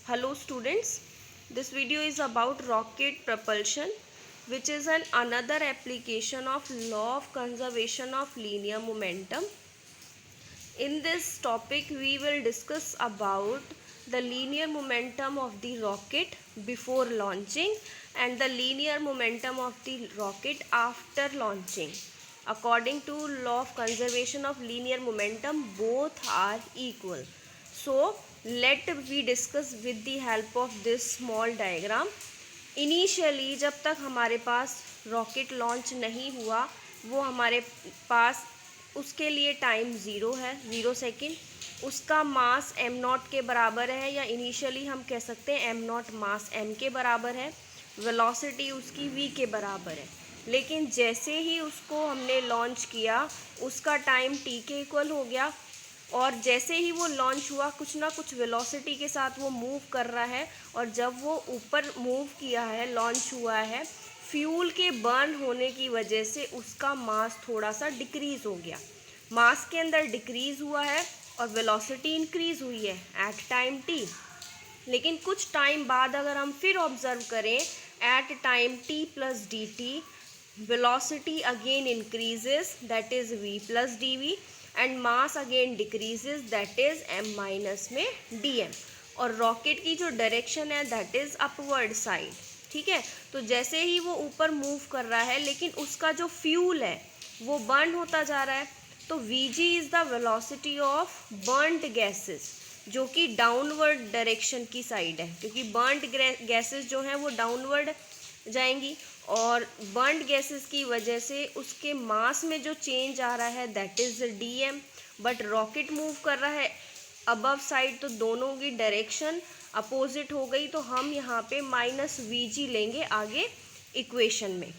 Hello students, this video is about rocket propulsion, which is another application of law of conservation of linear momentum. In this topic we will discuss about the linear momentum of the rocket before launching and the linear momentum of the rocket after launching. According to law of conservation of linear momentum, both are equal. So let we discuss with the help of this small diagram. Initially जब तक हमारे पास rocket launch नहीं हुआ, वो हमारे पास उसके लिए time zero है, 0 सेकेंड. उसका मास m0 के बराबर है, या इनिशियली हम कह सकते हैं m0 मास m के बराबर है. वेलोसिटी उसकी v के बराबर है. लेकिन जैसे ही उसको हमने लॉन्च किया उसका टाइम t के इक्वल हो गया, और जैसे ही वो लॉन्च हुआ कुछ ना कुछ वेलोसिटी के साथ वो मूव कर रहा है, और जब वो ऊपर मूव किया है, लॉन्च हुआ है, फ्यूल के बर्न होने की वजह से उसका मास थोड़ा सा डिक्रीज़ हो गया. मास के अंदर डिक्रीज़ हुआ है और वेलोसिटी इंक्रीज़ हुई है एट टाइम t. लेकिन कुछ टाइम बाद अगर हम फिर ऑब्ज़र्व करें at time t plus D T, velocity again increases, that is v plus D V, and mass again decreases, that is m minus में dm. और रॉकेट की जो डायरेक्शन है दैट इज़ अपवर्ड साइड. ठीक है, तो जैसे ही वो ऊपर मूव कर रहा है लेकिन उसका जो फ्यूल है वो बर्न होता जा रहा है, तो Vg is the velocity of burned gases, जो कि डाउनवर्ड डायरेक्शन की साइड है, क्योंकि बर्नड गैसेस जो हैं वो डाउनवर्ड जाएंगी, और बर्नड गैसेस की वजह से उसके मास में जो चेंज आ रहा है that is dm. But rocket move कर रहा है अबव साइड, तो दोनों की डायरेक्शन अपोजिट हो गई, तो हम यहाँ पे माइनस Vg लेंगे आगे इक्वेशन में.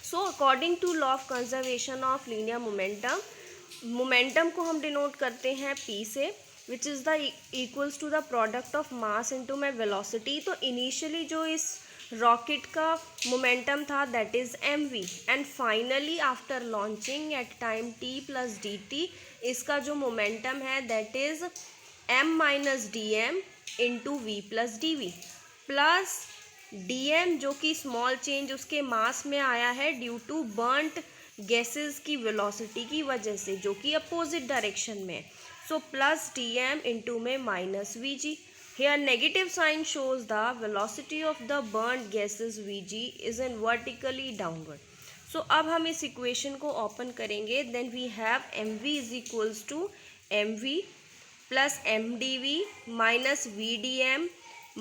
So according to law of conservation of linear momentum, momentum को हम डिनोट करते हैं P से, which is the equals to the product of mass into my velocity. तो इनिशियली जो इस रॉकेट का मोमेंटम था that is mv, and finally after launching at time t plus D T, इसका जो मोमेंटम है that is m minus D M into V plus D V, plus dm जो कि स्मॉल चेंज उसके मास में आया है ड्यू टू बर्नट गैसेस की वेलोसिटी की वजह से, जो कि अपोजिट डायरेक्शन में. सो प्लस dm इंटू में minus Vg. Here negative sign shows the velocity of the burnt gases Vg is in vertically downward. So अब हम इस इक्वेशन को ओपन करेंगे. Then we have mv is equals to mv plus mdv minus vdm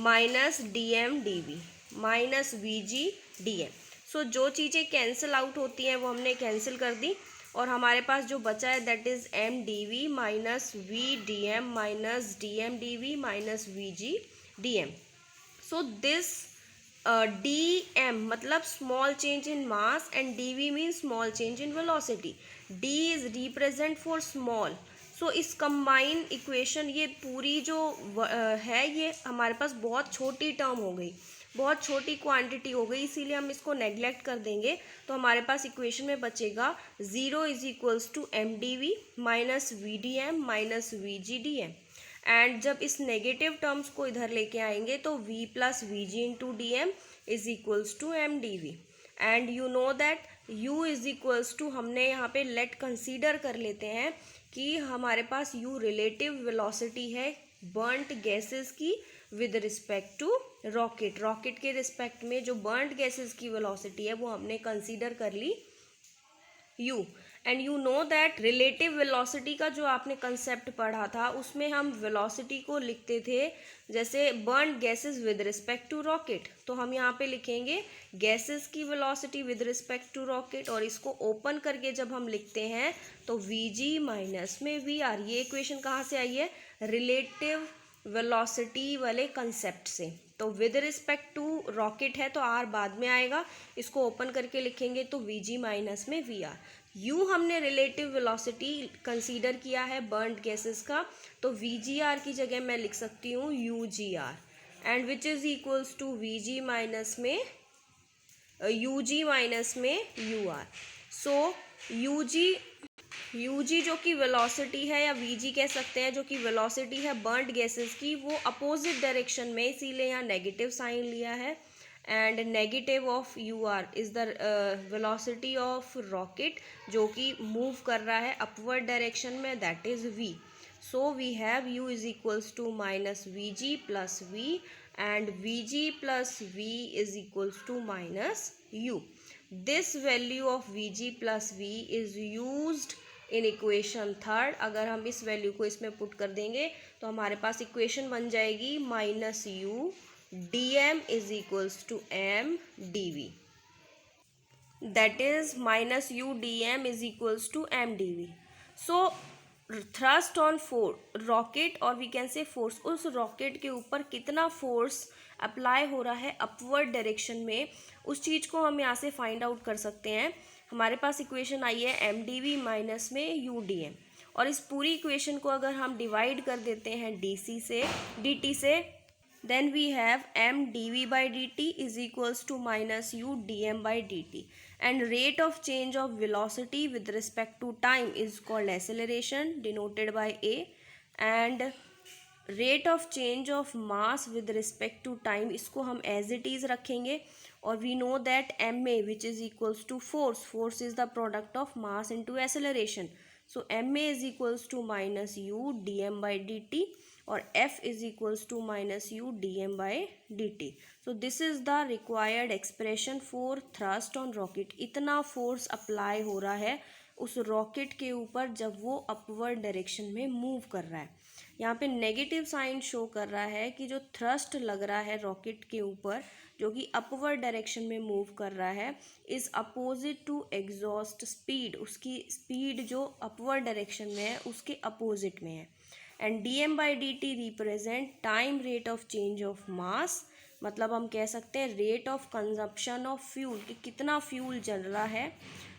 minus dm dv minus vg dm. सो जो चीज़ें cancel out होती हैं वो हमने कैंसिल कर दी, और हमारे पास जो बचा है that is M D V minus V D M minus D M D V minus V G D M. So this D M मतलब small change in mass and D V mean small change in velocity. D is represent for small. So इस combine equation, ये पूरी जो है ये हमारे पास बहुत छोटी टर्म हो गई, बहुत छोटी क्वांटिटी हो गई, इसीलिए हम इसको नेग्लेक्ट कर देंगे. तो हमारे पास इक्वेशन में बचेगा 0 is equals to M D V minus V D M minus V G D M. And जब इस नेगेटिव टर्म्स को इधर लेके आएंगे तो v plus V G into D M is equals to M D V. And you know that u is equals to, हमने यहाँ पे लेट कंसीडर कर लेते हैं कि हमारे पास u रिलेटिव वेलोसिटी है बर्नट गैसेस की with respect to rocket. Rocket के रिस्पेक्ट में जो बर्नट गैसेस की वेलोसिटी है वो हमने कंसीडर कर ली u. And you know that relative velocity का जो आपने कंसेप्ट पढ़ा था उसमें हम वेलोसिटी को लिखते थे जैसे burn gases with respect to rocket. तो हम यहाँ पे लिखेंगे गैसेस की velocity with respect to rocket, और इसको ओपन करके जब हम लिखते हैं तो Vg माइनस में Vr. ये इक्वेशन कहाँ से आई है? रिलेटिव वेलोसिटी वाले कंसेप्ट से. तो विद रिस्पेक्ट टू रॉकेट है तो r बाद में आएगा, इसको ओपन करके लिखेंगे तो Vg माइनस में Vr. यू हमने रिलेटिव वेलोसिटी कंसीडर किया है बर्नड गैसेस का, तो Vgr की जगह मैं लिख सकती हूँ Ugr, and which is equals to Vg minus में Ug माइनस में Ur. सो Ug यूजी जो कि वेलोसिटी है या वीजी कह सकते हैं, जो कि वेलोसिटी है बर्न्ड गैसेस की, वो अपोजिट डायरेक्शन में, इसीलिए यहाँ नेगेटिव साइन लिया है. And negative of U R is the velocity of rocket जो कि मूव कर रहा है अपवर्ड डायरेक्शन में, that is V. So we have u is equals to minus V G plus V and V G plus V is equals to minus U. This value of V G plus V is used in equation third. अगर हम इस value को इसमें put कर देंगे तो हमारे पास equation बन जाएगी minus U D M is equals to M D V. That is minus U D M is equals to M D V. So thrust on rocket और वी कैन से फोर्स, उस rocket के ऊपर कितना force apply हो रहा है upward direction में, उस चीज़ को हम यहाँ से फाइंड आउट कर सकते हैं. हमारे पास इक्वेशन आई है एम डी वी माइनस में यू डी एम, और इस पूरी इक्वेशन को अगर हम डिवाइड कर देते हैं डी सी से डी टी से, then we have m dv by dt is equals to minus u dm by dt, and rate of change of velocity with respect to time is called acceleration denoted by a, and rate of change of mass with respect to time इसको हम as it is रखेंगे. और we know that ma which is equals to force is the product of mass into acceleration, so ma is equals to minus u dm by dt और f is equals to minus u dm by dt. so this is the required expression for thrust on rocket. इतना force apply हो रहा है उस rocket के ऊपर जब वो अपवर्ड डायरेक्शन में मूव कर रहा है. यहाँ पे नेगेटिव साइन शो कर रहा है कि जो थ्रस्ट लग रहा है रॉकेट के ऊपर जो कि अपवर्ड डायरेक्शन में मूव कर रहा है is opposite to exhaust speed. उसकी स्पीड जो अपवर्ड डायरेक्शन में है उसके अपोजिट में है. And D M by D T represent time rate of change of mass, मतलब हम कह सकते हैं rate of consumption of fuel, कि कितना फ्यूल जल रहा है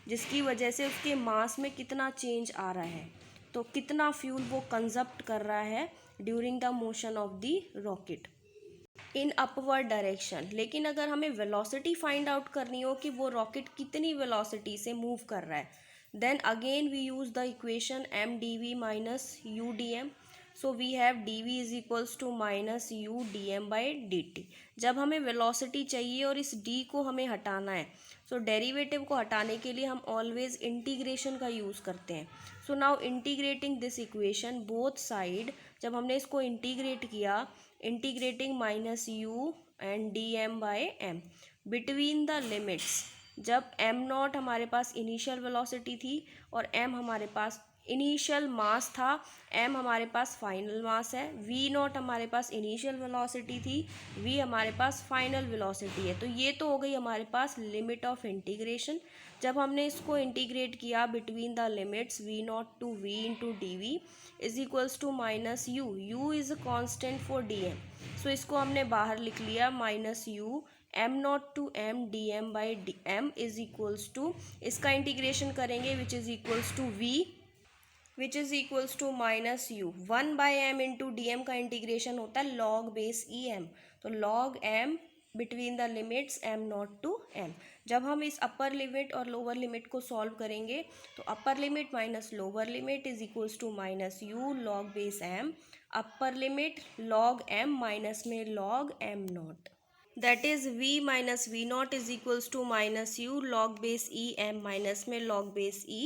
जिसकी वजह से उसके मास में कितना चेंज आ रहा है, तो कितना फ्यूल वो कंजप्ट कर रहा है during the motion of the rocket in upward direction. लेकिन अगर हमें वेलोसिटी फाइंड आउट करनी हो कि वो रॉकेट कितनी वेलोसिटी से मूव कर रहा है, then again we use the equation M D V minus U D M. So we have D V is equals to minus U D M by D T. जब हमें velocity चाहिए और इस D को हमें हटाना है, सो डेरिवेटिव को हटाने के लिए हम ऑलवेज इंटीग्रेशन का यूज़ करते हैं. So now integrating this equation both side, जब हमने इसको इंटीग्रेट किया, integrating minus U and D M by M between the limits, जब एम नॉट हमारे पास इनिशियल वेलोसिटी थी और एम हमारे पास इनिशियल मास था, एम हमारे पास फाइनल मास है, वी नॉट हमारे पास इनिशियल वेलोसिटी थी, वी हमारे पास फाइनल वेलोसिटी है. तो ये तो हो गई हमारे पास लिमिट ऑफ इंटीग्रेशन. जब हमने इसको इंटीग्रेट किया between the limits V nought to V into D V is equals to minus U. U is a constant for D M, so इसको हमने बाहर लिख लिया minus U M nought to M D M by D M is equals to, इसका integration करेंगे which is equals to V which is equals to minus U. 1 by M into D M का integration होता है log base E M, तो log M between the limits M nought to M. जब हम इस upper limit और lower limit को solve करेंगे तो upper limit minus lower limit is equals to minus U log base M, upper limit log M minus में log M nought, that is v minus v naught is equals to minus u log base e m minus में log base e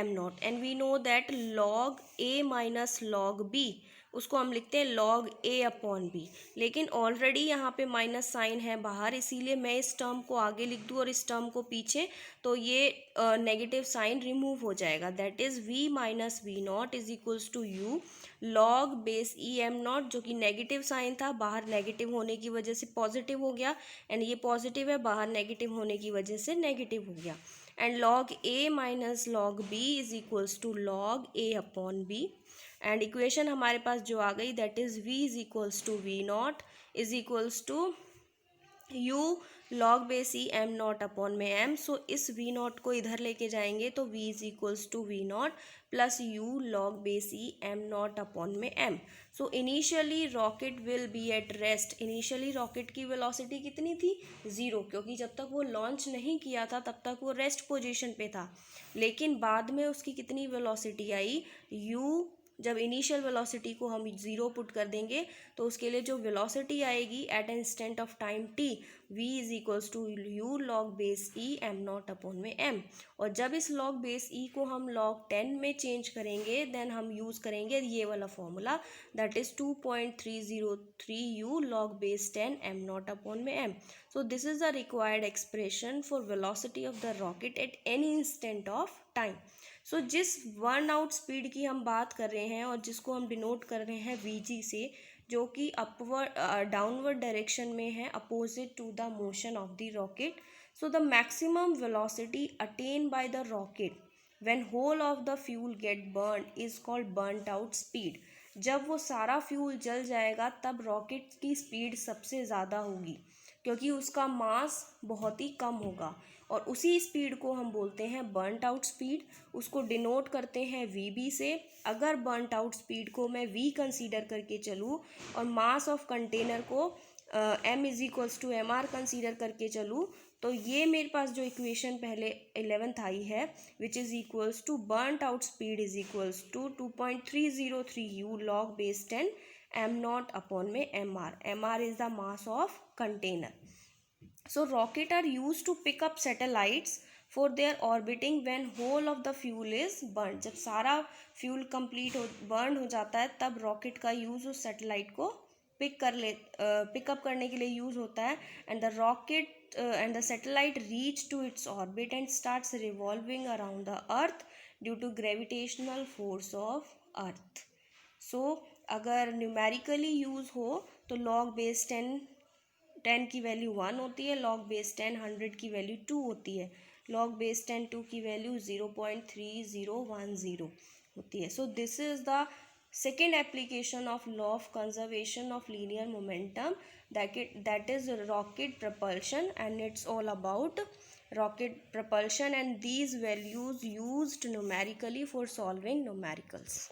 m naught, and we know that log a minus log b उसको हम लिखते हैं log a upon b. लेकिन already यहाँ पे minus sign है बाहर, इसीलिए मैं इस टर्म को आगे लिख दूँ और इस टर्म को पीछे, तो ये नेगेटिव साइन रिमूव हो जाएगा. That is v minus V naught is equals to U log base E M naught, जो कि नेगेटिव साइन था, बाहर नेगेटिव होने की वजह से पॉजिटिव हो गया, एंड ये पॉजिटिव है, बाहर नेगेटिव होने की वजह से नेगेटिव हो गया. And log A minus log B is equals to log A upon B. And equation हमारे पास जो आ गई that is v is equals to V naught is equals to u log base E M naught upon में m. So इस v naught को इधर लेके जाएंगे तो v is equals to v naught plus u log base E M naught upon में m. So initially rocket will be at rest. Initially rocket की velocity कितनी थी? 0, क्योंकि जब तक वो लॉन्च नहीं किया था तब तक वो रेस्ट पोजीशन पे था. लेकिन बाद में उसकी कितनी वेलोसिटी आई? u, जब इनिशियल वेलोसिटी को हम 0 पुट कर देंगे तो उसके लिए जो वेलोसिटी आएगी at an instant of time t, v is equals to u log बेस e एम नॉट अपॉन में m. और जब इस log बेस e को हम log 10 में चेंज करेंगे देन हम यूज़ करेंगे ये वाला formula, that is 2.303 u log base 10 m not upon में m. So this is the required expression for velocity of the rocket at any instant of time. So जिस burn out speed की हम बात कर रहे हैं और जिसको हम डिनोट कर रहे हैं vg से, जो कि अपवर्ड डाउनवर्ड डायरेक्शन में है opposite to the motion of the rocket. So the maximum velocity attain by the rocket when whole of the fuel get burn is called burned out speed. जब वो सारा fuel जल जाएगा तब rocket की speed सबसे ज़्यादा होगी, क्योंकि उसका मास बहुत ही कम होगा. और उसी स्पीड को हम बोलते हैं बर्नड आउट स्पीड. उसको डिनोट करते हैं वीबी से. अगर बर्नड आउट स्पीड को मैं वी कंसीडर करके चलूँ और मास ऑफ कंटेनर को m is equals to M R consider करके चलूँ, तो ये मेरे पास जो इक्वेशन पहले 11th आई है which is equals to burned out speed is equals to 2.303 u log base 10 m not upon में mr. mr is the mass of container. So rocket are used to pick up satellites for their orbiting when whole of the fuel is burned. जब सारा fuel complete burn हो जाता है तब rocket का use उस satellite को pickup करने के लिए यूज़ होता है. And the rocket and the satellite reach to its orbit and starts revolving around the earth due to gravitational force of earth. So अगर न्यूमेरिकली यूज़ हो तो log बेस 10 की वैल्यू 1 होती है, log बेस 10 100 की value 2 होती है, log base 10 2 की वैल्यू 0.3010 होती है. सो this is the second application of law of conservation of linear momentum, that is rocket propulsion, and it's all about rocket propulsion and these values used numerically for solving numericals.